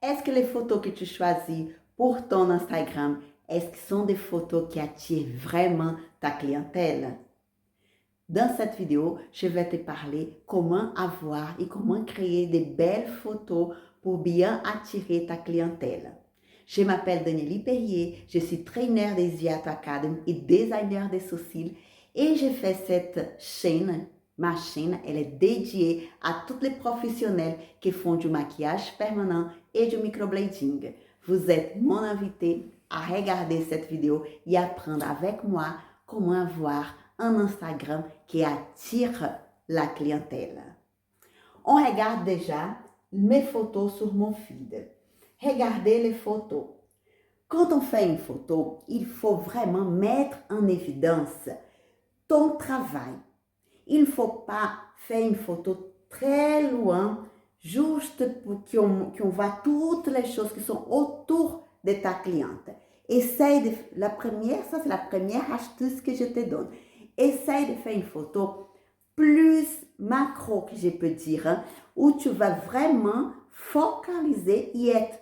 Est-ce que les photos que tu choisis pour ton Instagram, est-ce que sont des photos qui attirent vraiment ta clientèle? Dans cette vidéo, je vais te parler comment avoir et comment créer des belles photos pour bien attirer ta clientèle. Je m'appelle Danielle Perrier, je suis trainer des Ziato Academy et designer des sourcils et j'ai fait cette chaîne. Ma chaîne, elle est dédiée à tous les professionnels qui font du maquillage permanent et du microblading. Vous êtes mon invité à regarder cette vidéo et apprendre avec moi comment avoir un Instagram qui attire la clientèle. On regarde déjà mes photos sur mon feed. Regardez les photos. Quand on fait une photo, il faut vraiment mettre en évidence ton travail. Il ne faut pas faire une photo très loin, juste pour qu'on voit toutes les choses qui sont autour de ta cliente. Essaye de, ça c'est la première astuce que je te donne. Essaye de faire une photo plus macro, que je peux dire, hein, où tu vas vraiment focaliser et être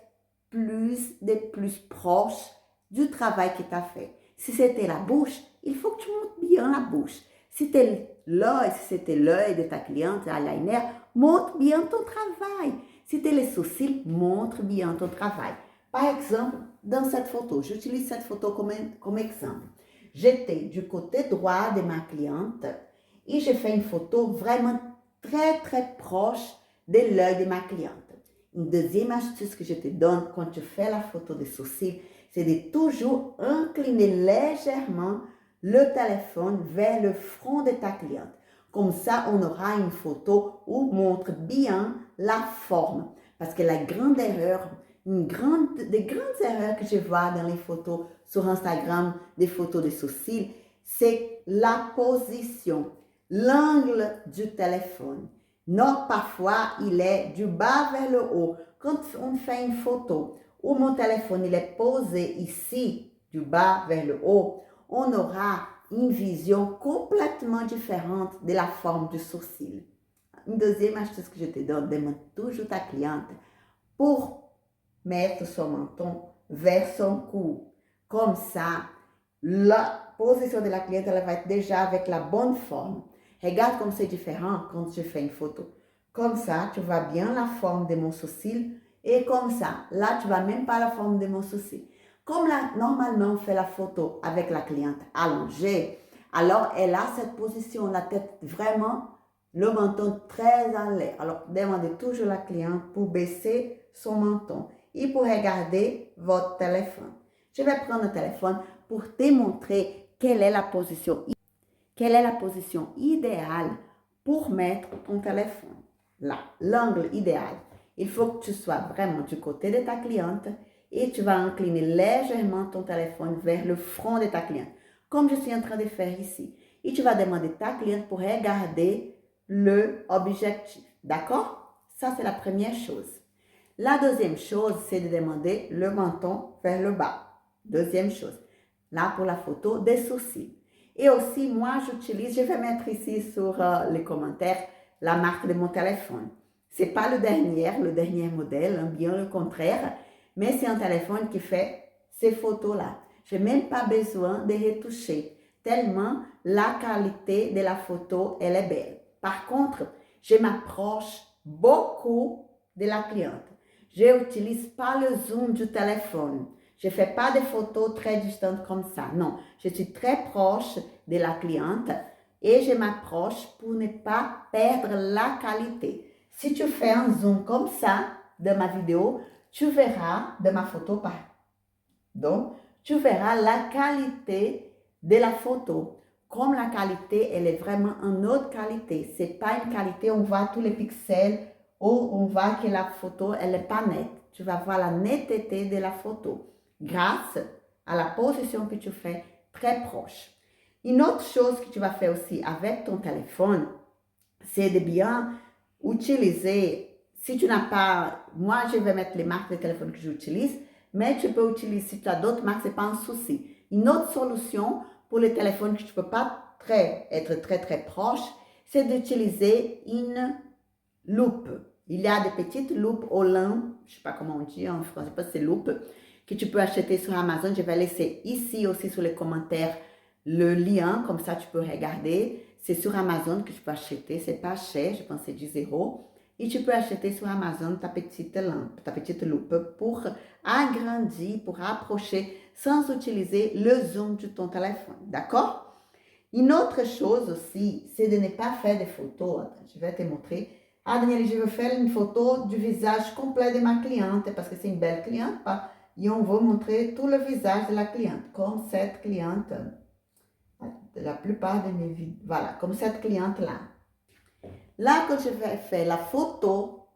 plus proche du travail que tu as fait. Si c'était la bouche, il faut que tu montes bien la bouche. Si c'était l'œil de ta cliente, l'eyeliner, montre bien ton travail. Si c'était les sourcils, montre bien ton travail. Par exemple, dans cette photo, j'utilise cette photo comme exemple. J'étais du côté droit de ma cliente et j'ai fait une photo vraiment très proche de l'œil de ma cliente. Une deuxième astuce que je te donne quand tu fais la photo des sourcils, c'est de toujours incliner légèrement le téléphone vers le front de ta cliente. Comme ça, on aura une photo où on montre bien la forme. Parce que des grandes erreurs que je vois dans les photos sur Instagram, des photos de sourcils, c'est la position, l'angle du téléphone. Non, parfois, il est du bas vers le haut. Quand on fait une photo où mon téléphone il est posé ici, du bas vers le haut, on aura une vision complètement différente de la forme du sourcil. Une deuxième astuce que je te donne, demande toujours ta cliente pour mettre son menton vers son cou. Comme ça, la position de la cliente elle va être déjà avec la bonne forme. Regarde comme c'est différent quand je fais une photo. Comme ça, tu vois bien la forme de mon sourcil et comme ça, là, tu vois même pas la forme de mon sourcil. Comme là, normalement, on fait la photo avec la cliente allongée, alors elle a cette position, la tête vraiment, le menton très en l'air. Alors, demandez toujours à la cliente pour baisser son menton et pour regarder votre téléphone. Je vais prendre le téléphone pour te montrer quelle est la position idéale pour mettre ton téléphone. Là, l'angle idéal. Il faut que tu sois vraiment du côté de ta cliente et tu vas incliner légèrement ton téléphone vers le front de ta cliente, comme je suis en train de faire ici. Et tu vas demander à ta cliente pour regarder l'objectif. D'accord? Ça, c'est la première chose. La deuxième chose, c'est de demander le menton vers le bas. Deuxième chose. Là, pour la photo des sourcils. Et aussi, moi, je vais mettre ici sur les commentaires la marque de mon téléphone. C'est pas le dernier modèle, hein, bien le contraire, mais c'est un téléphone qui fait ces photos-là. Je n'ai même pas besoin de retoucher, tellement la qualité de la photo, elle est belle. Par contre, je m'approche beaucoup de la cliente. Je n'utilise pas le zoom du téléphone. Je ne fais pas de photos très distantes comme ça. Non, je suis très proche de la cliente et je m'approche pour ne pas perdre la qualité. Si tu fais un zoom comme ça de ma vidéo, tu verras, de ma photo, pardon, tu verras la qualité de la photo. Comme la qualité, elle est vraiment une autre qualité. Ce n'est pas une qualité, on voit tous les pixels ou on voit que la photo, elle n'est pas nette. Tu vas voir la netteté de la photo grâce à la position que tu fais très proche. Une autre chose que tu vas faire aussi avec ton téléphone, c'est de bien utiliser, si tu n'as pas, moi je vais mettre les marques de téléphone que j'utilise, mais tu peux utiliser, si tu as d'autres marques, ce n'est pas un souci. Une autre solution pour les téléphones que tu ne peux pas être très proche, c'est d'utiliser une loupe. Il y a des petites loupes Olin je ne sais pas comment on dit en français, pas c'est loupe, que tu peux acheter sur Amazon. Je vais laisser ici aussi sur les commentaires le lien, comme ça tu peux regarder. C'est sur Amazon que tu peux acheter, c'est pas cher, je pense que c'est 10 €. Et tu peux acheter sur Amazon ta petite lampe, ta petite loupe pour agrandir, pour approcher sans utiliser le zoom de ton téléphone, d'accord? Une autre chose aussi, c'est de ne pas faire des photos. Attends, je vais te montrer. Ah, Danielle, je veux faire une photo du visage complet de ma cliente parce que c'est une belle cliente. Et on va montrer tout le visage de la cliente, comme cette cliente. La plupart de mes vidéos, voilà, comme cette cliente-là. Là, quand je vais faire la photo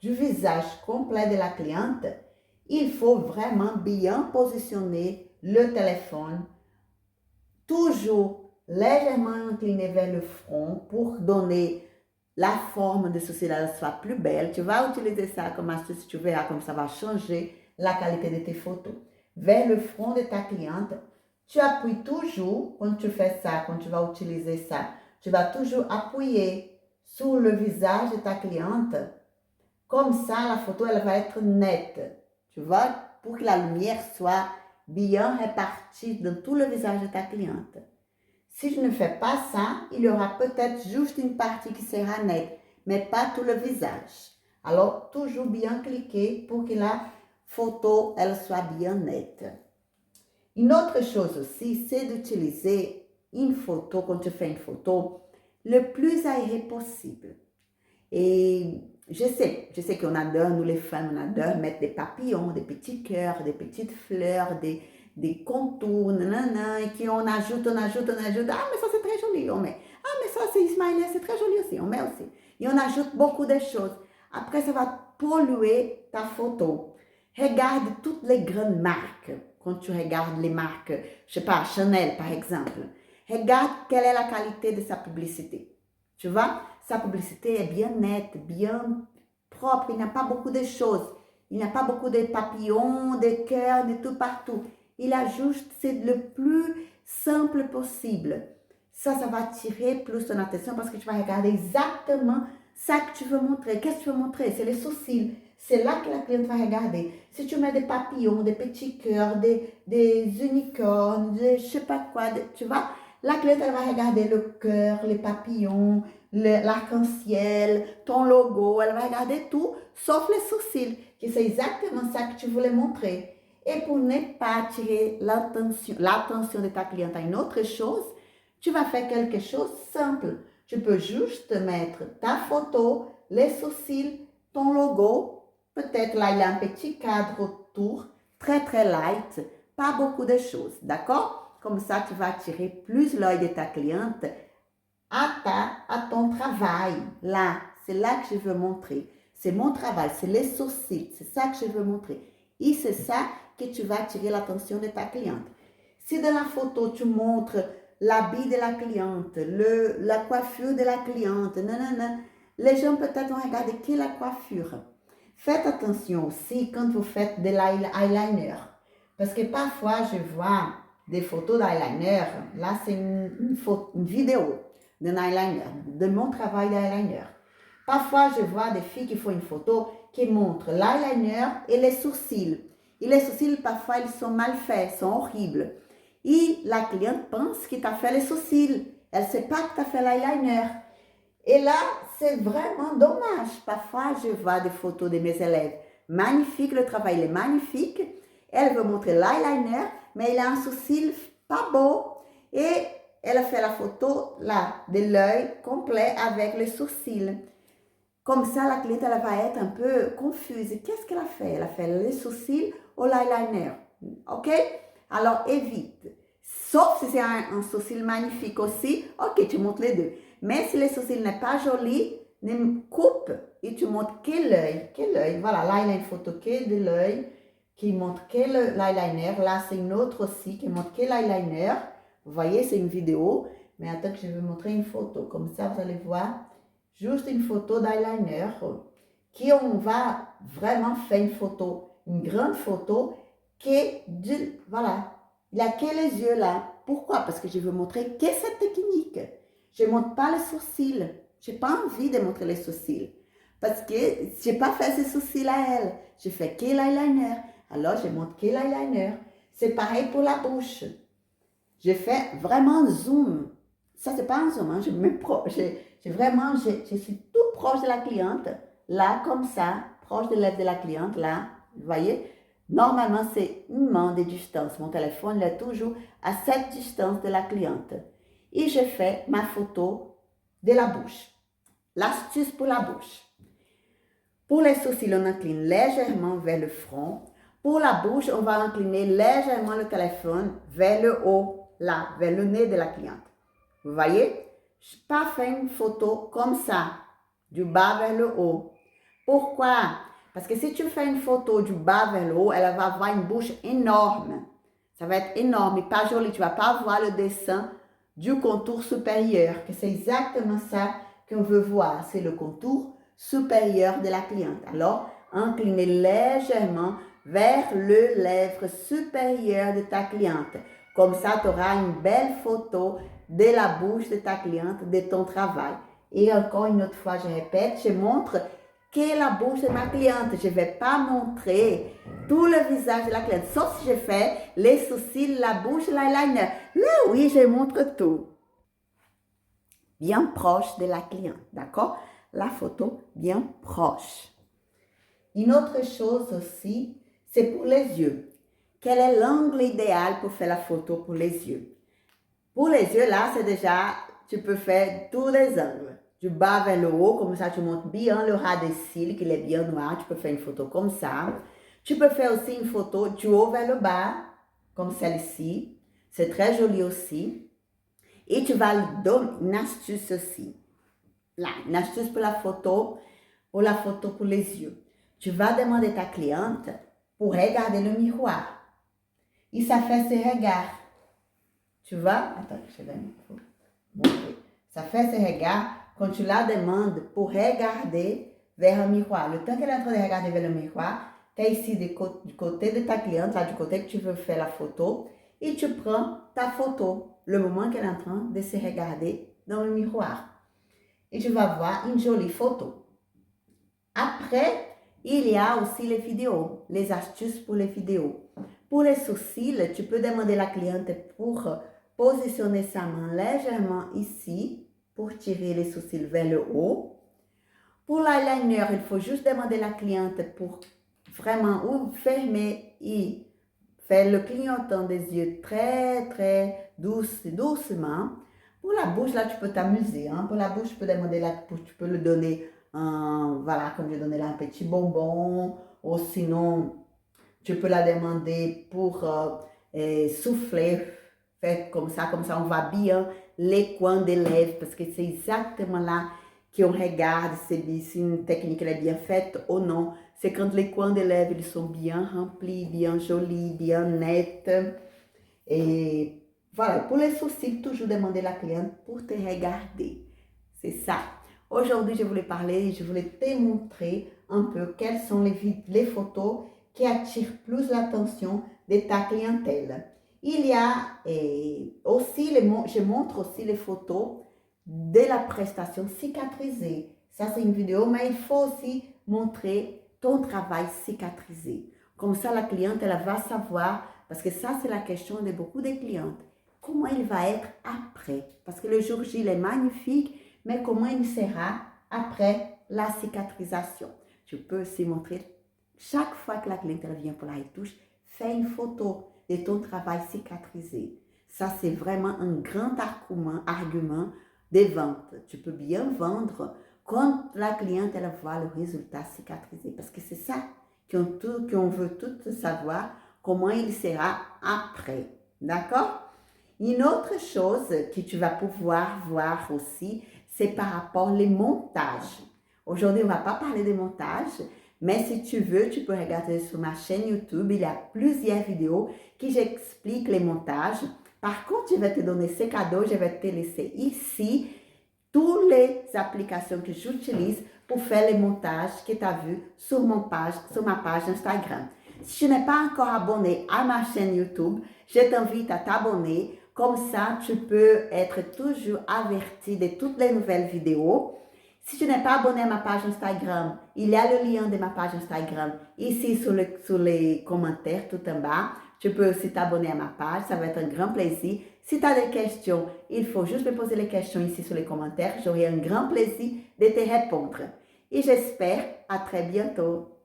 du visage complet de la cliente, il faut vraiment bien positionner le téléphone, toujours légèrement incliné vers le front pour donner la forme de ceci soit plus belle. Tu vas utiliser ça comme astuce, tu verras comme ça va changer la qualité de tes photos. Vers le front de ta cliente, tu appuies toujours, quand tu fais ça, quand tu vas utiliser ça, tu vas toujours appuyer sur le visage de ta cliente. Comme ça, la photo, elle va être nette. Tu vois, pour que la lumière soit bien répartie dans tout le visage de ta cliente. Si je ne fais pas ça, il y aura peut-être juste une partie qui sera nette, mais pas tout le visage. Alors, toujours bien cliquer pour que la photo, elle soit bien nette. Une autre chose aussi, c'est d'utiliser une photo, quand tu fais une photo, le plus aéré possible. Et je sais qu'on adore, nous les femmes, on adore mettre des papillons, des petits cœurs, des petites fleurs, des contours, nanana, et qu'on ajoute. Ah, mais ça c'est très joli, on met. Ah, mais ça c'est smiley, c'est très joli aussi, on met aussi. Et on ajoute beaucoup de choses. Après, ça va polluer ta photo. Regarde toutes les grandes marques. Quand tu regardes les marques, je sais pas, Chanel par exemple. Regarde quelle est la qualité de sa publicité. Tu vois, sa publicité est bien nette, bien propre, il n'y a pas beaucoup de choses. Il n'y a pas beaucoup de papillons, de cœurs, de tout partout. Il a juste, c'est le plus simple possible. Ça va attirer plus ton attention parce que tu vas regarder exactement ça que tu veux montrer. Qu'est-ce que tu veux montrer? C'est les sourcils. C'est là que la cliente va regarder. Si tu mets des papillons, des petits cœurs, des unicornes, je sais pas quoi, tu vois, la cliente, elle va regarder le cœur, les papillons, l'arc-en-ciel, ton logo, elle va regarder tout, sauf les sourcils, que c'est exactement ça que tu voulais montrer. Et pour ne pas attirer l'attention de ta cliente à une autre chose, tu vas faire quelque chose de simple. Tu peux juste mettre ta photo, les sourcils, ton logo, peut-être là il y a un petit cadre autour, très très light, pas beaucoup de choses, d'accord? Comme ça, tu vas attirer plus l'œil de ta cliente à ton travail. Là, c'est là que je veux montrer. C'est mon travail, c'est les sourcils, c'est ça que je veux montrer. Et c'est ça que tu vas attirer l'attention de ta cliente. Si dans la photo, tu montres l'habit de la cliente, la coiffure de la cliente, les gens peut-être vont regarder qui est la coiffure. Faites attention aussi quand vous faites de l'eyeliner. Parce que parfois, je vois des photos d'eyeliner. Là, c'est une vidéo d'un eyeliner, de mon travail d'eyeliner. Parfois, je vois des filles qui font une photo qui montre l'eyeliner et les sourcils. Et les sourcils, parfois, ils sont mal faits, sont horribles. Et la cliente pense que tu as fait les sourcils. Elle ne sait pas que tu as fait l'eyeliner. Et là, c'est vraiment dommage. Parfois, je vois des photos de mes élèves. Magnifique, le travail est magnifique. Elle veut montrer l'eyeliner, mais il a un sourcil pas beau. Et elle a fait la photo là, de l'œil complet avec les sourcils. Comme ça, la cliente elle va être un peu confuse. Qu'est-ce qu'elle a fait? Elle a fait les sourcils ou l'eyeliner. OK? Alors, évite. Sauf si c'est un sourcil magnifique aussi. OK, tu montres les deux. Mais si le sourcil n'est pas joli, coupe et tu montres quel œil. Voilà, là, il y a une photo de l'œil qui montre l'eyeliner. Là, c'est une autre aussi qui montre l'eyeliner. Vous voyez, c'est une vidéo. Mais attends que je vais vous montrer une photo. Comme ça, vous allez voir juste une photo d'eyeliner. Qui on va vraiment faire une photo, une grande photo. Voilà, il a que les yeux là. Pourquoi? Parce que je veux montrer que cette technique. Je ne montre pas les sourcils. Je n'ai pas envie de montrer les sourcils. Parce que je n'ai pas fait ces sourcils à elle. Je fais que l'eyeliner. Alors, je montre que l'eyeliner. C'est pareil pour la bouche. Je fais vraiment zoom. Ça, c'est pas un zoom. Hein. Je suis tout proche de la cliente. Là, comme ça, proche des lèvres de la cliente. Là, vous voyez. Normalement, c'est une main de distance. Mon téléphone il est toujours à cette distance de la cliente. Et je fais ma photo de la bouche. L'astuce pour la bouche. Pour les sourcils, on incline légèrement vers le front. Pour la bouche, on va incliner légèrement le téléphone vers le haut, là, vers le nez de la cliente. Vous voyez? Je n'ai pas fait une photo comme ça, du bas vers le haut. Pourquoi? Parce que si tu fais une photo du bas vers le haut, elle va avoir une bouche énorme. Ça va être énorme et pas joli. Tu ne vas pas voir le dessin du contour supérieur, que c'est exactement ça qu'on veut voir. C'est le contour supérieur de la cliente. Alors, inclinez légèrement vers le lèvre supérieur de ta cliente. Comme ça, tu auras une belle photo de la bouche de ta cliente, de ton travail. Et encore une autre fois, je répète, je montre que la bouche de ma cliente. Je ne vais pas montrer tout le visage de la cliente, sauf si je fais les sourcils, la bouche, l'eyeliner. Là, oui, je montre tout. Bien proche de la cliente, d'accord? La photo bien proche. Une autre chose aussi, c'est pour les yeux. Quel est l'angle idéal pour faire la photo pour les yeux? Pour les yeux, là, c'est déjà, tu peux faire tous les angles. Du bas vers le haut, comme ça, tu montres bien le ras des cils, qu'il est bien noir. Tu peux faire une photo comme ça. Tu peux faire aussi une photo du haut vers le bas, comme celle-ci. C'est très joli aussi. Et tu vas donner une astuce aussi. Là, une astuce pour la photo pour les yeux. Tu vas demander à ta cliente pour regarder le miroir. Et ça fait ce regard. Tu vois? Attends, je vais montrer. Ça fait ce regard quand tu la demandes pour regarder vers le miroir. Le temps qu'elle est en train de regarder vers le miroir, tu es ici du côté de ta cliente, là du côté que tu veux faire la photo, et tu prends ta photo le moment qu'elle est en train de se regarder dans le miroir. Et tu vas voir une jolie photo. Après, il y a aussi les vidéos, les astuces pour les vidéos. Pour les sourcils, tu peux demander à la cliente pour positionner sa main légèrement ici pour tirer les sourcils vers le haut. Pour l'eyeliner, il faut juste demander à la cliente pour vraiment fermer et faire le clignotant des yeux très, très doucement. Pour la bouche, là, tu peux t'amuser. Hein? Pour la bouche, tu peux demander tu peux le donner voilà, comme je donnais là, un petit bonbon. Ou sinon, tu peux la demander pour souffler. Fait comme ça on va bien les coins des lèvres, parce que c'est exactement là qu'on regarde si une technique est bien faite ou non. C'est quand les coins des lèvres ils sont bien remplis, bien jolis, bien nets. Et voilà, pour les sourcils, toujours demander à la cliente pour te regarder. C'est ça. Aujourd'hui, je voulais te montrer un peu quelles sont les photos qui attirent plus l'attention de ta clientèle. Il y a aussi, je montre aussi les photos de la prestation cicatrisée. Ça, c'est une vidéo, mais il faut aussi montrer ton travail cicatrisé. Comme ça, la cliente, elle va savoir, parce que ça, c'est la question de beaucoup de clientes. Comment il va être après? Parce que le jour J, il est magnifique, mais comment il sera après la cicatrisation? Je peux aussi montrer, chaque fois que la cliente vient pour la retouche, fais une photo de ton travail cicatrisé. Ça, c'est vraiment un grand argument de vente. Tu peux bien vendre quand la cliente elle voit le résultat cicatrisé. Parce que c'est ça qu'on veut tout savoir, comment il sera après. D'accord? Une autre chose que tu vas pouvoir voir aussi, c'est par rapport aux montages. Aujourd'hui, on ne va pas parler de montage, mais si tu veux, tu peux regarder sur ma chaîne YouTube. Il y a plusieurs vidéos qui j'explique les montages. Par contre, je vais te donner ces cadeaux. Je vais te laisser ici toutes les applications que j'utilise pour faire les montages que tu as vus sur ma page Instagram. Si tu n'es pas encore abonné à ma chaîne YouTube, je t'invite à t'abonner. Comme ça, tu peux être toujours averti de toutes les nouvelles vidéos. Si tu n'es pas abonné à ma page Instagram, il y a le lien de ma page Instagram ici sous les commentaires tout en bas. Tu peux aussi t'abonner à ma page, ça va être un grand plaisir. Si tu as des questions, il faut juste me poser les questions ici sous les commentaires. J'aurai un grand plaisir de te répondre. Et j'espère à très bientôt.